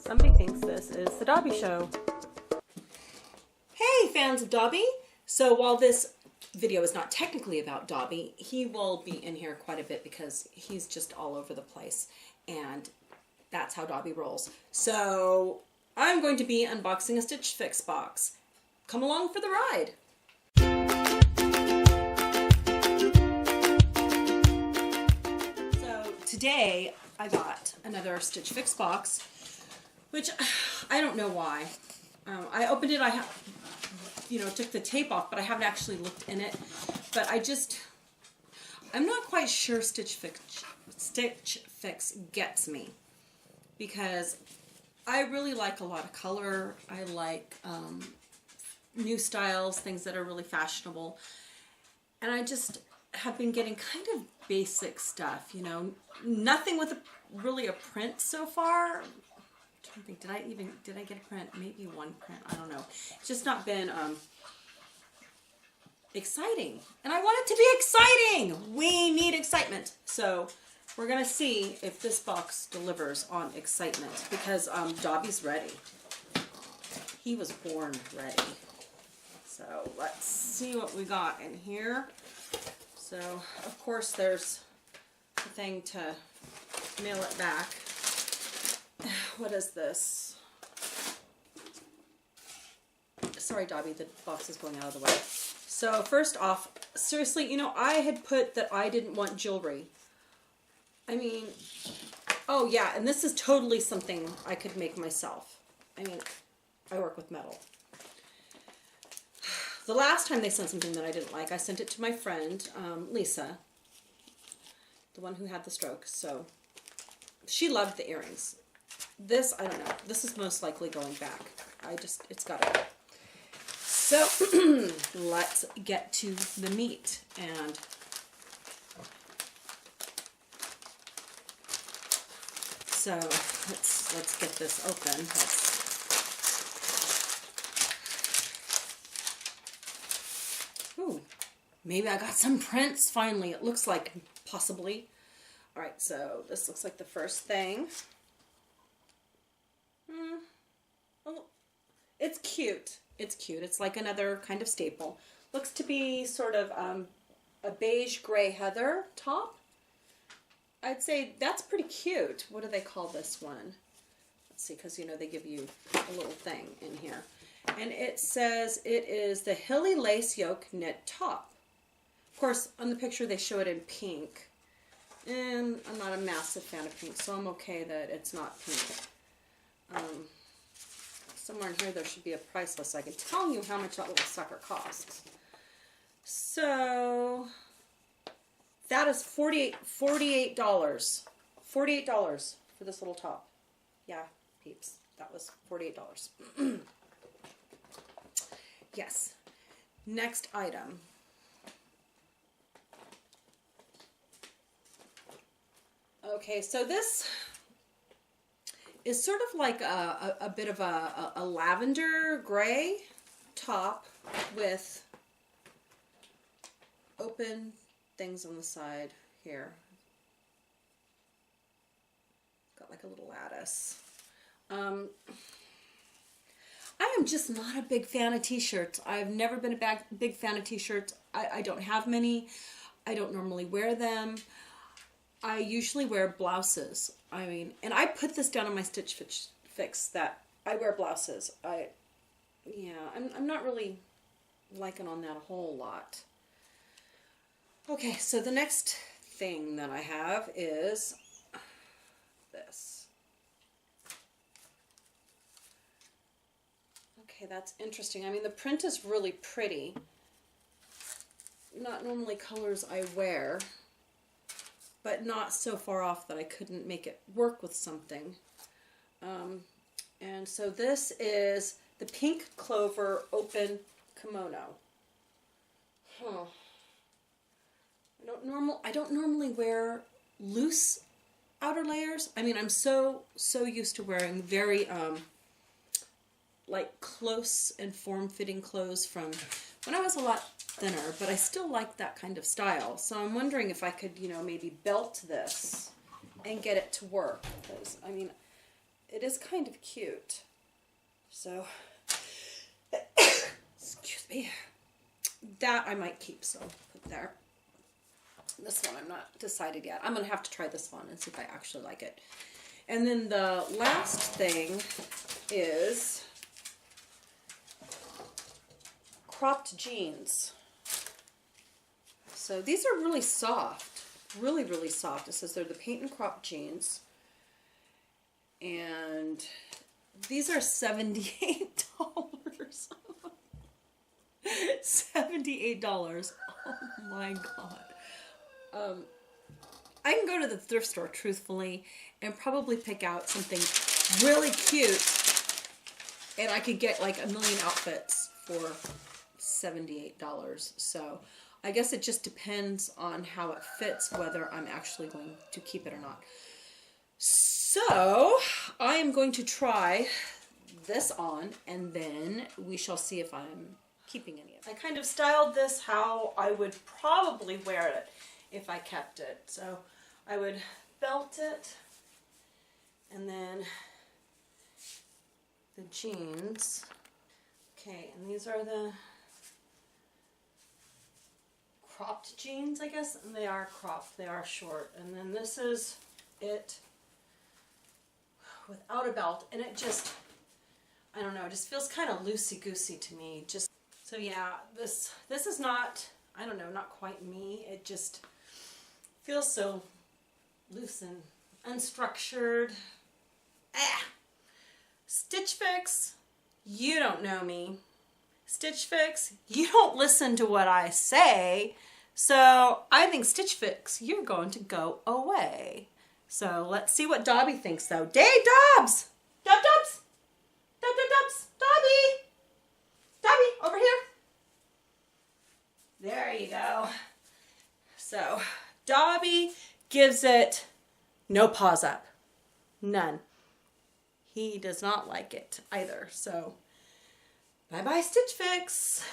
Somebody thinks this is the Dobby show. Hey fans of Dobby! So while this video is not technically about Dobby, he will be in here quite a bit because he's just all over the place and that's how Dobby rolls. So I'm going to be unboxing a Stitch Fix box. Come along for the ride! So today I got another Stitch Fix box, which I don't know why. I opened it, took the tape off, but I haven't actually looked in it. But I'm not quite sure Stitch Fix gets me, because I really like a lot of color. I like new styles, things that are really fashionable. And I just have been getting kind of basic stuff, nothing with really a print so far. I think, did I get a print? Maybe one print, I don't know. It's just not been exciting. And I want it to be exciting! We need excitement. So we're gonna see if this box delivers on excitement, because Dobby's ready. He was born ready. So let's see what we got in here. So of course there's the thing to mail it back. What is this? Sorry, Dobby, the box is going out of the way. So first off, seriously, I had put that I didn't want jewelry. I mean, oh yeah, and this is totally something I could make myself. I mean, I work with metal. The last time they sent something that I didn't like, I sent it to my friend, Lisa, the one who had the stroke. So she loved the earrings. This, I don't know. This is most likely going back. It's got to go. So, let's get to the meat. And so, let's get this open. Ooh, maybe I got some prints finally. It looks like, possibly. All right, so this looks like the first thing. It's cute. It's cute. It's like another kind of staple. Looks to be sort of a beige gray heather top. I'd say that's pretty cute. What do they call this one? Let's see, because they give you a little thing in here. And it says it is the Hilly Lace Yoke Knit Top. Of course, on the picture they show it in pink. And I'm not a massive fan of pink, so I'm okay that it's not pink. Somewhere in here there should be a price list so I can tell you how much that little sucker costs. So that is $48. $48 for this little top. Yeah, peeps. That was $48. Yes. Next item. Okay, so this is sort of like a bit of a lavender gray top with open things on the side here. Got like a little lattice. I am just not a big fan of t-shirts. I've never been a big fan of t-shirts. I don't have many. I don't normally wear them. I usually wear blouses. And I put this down on my Stitch Fix that I wear blouses. I'm not really liking on that a whole lot. Okay, so the next thing that I have is this. Okay, that's interesting. The print is really pretty. Not normally colors I wear, but not so far off that I couldn't make it work with something. And so this is the Pink Clover Open Kimono. I don't normally wear loose outer layers. I'm so used to wearing very like close and form-fitting clothes from when I was a lot thinner, but I still like that kind of style. So I'm wondering if I could, maybe belt this and get it to work. Because, it is kind of cute. So, excuse me, that I might keep, so I'll put there. This one I'm not decided yet. I'm going to have to try this one and see if I actually like it. And then the last thing is cropped jeans. So these are really soft, really, really soft. It says they're the paint and crop jeans. And these are $78. $78. Oh my God. I can go to the thrift store, truthfully, and probably pick out something really cute, and I could get like a million outfits for $78. So I guess it just depends on how it fits, whether I'm actually going to keep it or not. So I am going to try this on, and then we shall see if I'm keeping any of it. I kind of styled this how I would probably wear it if I kept it. So I would belt it, and then the jeans. Okay, and these are the cropped jeans, I guess, and they are cropped, they are short. And then this is it without a belt, and it just, I don't know, it just feels kind of loosey-goosey to me. Just so yeah, this is not, I don't know, not quite me. It just feels so loose and unstructured. Ah! Stitch Fix, you don't know me. Stitch Fix, you don't listen to what I say. So I think Stitch Fix, you're going to go away. So let's see what Dobby thinks though. Day Dobbs! Dobbs! Dobbs! Dobby! Dobby, over here. There you go. So Dobby gives it no paws up. None. He does not like it either. So bye-bye Stitch Fix.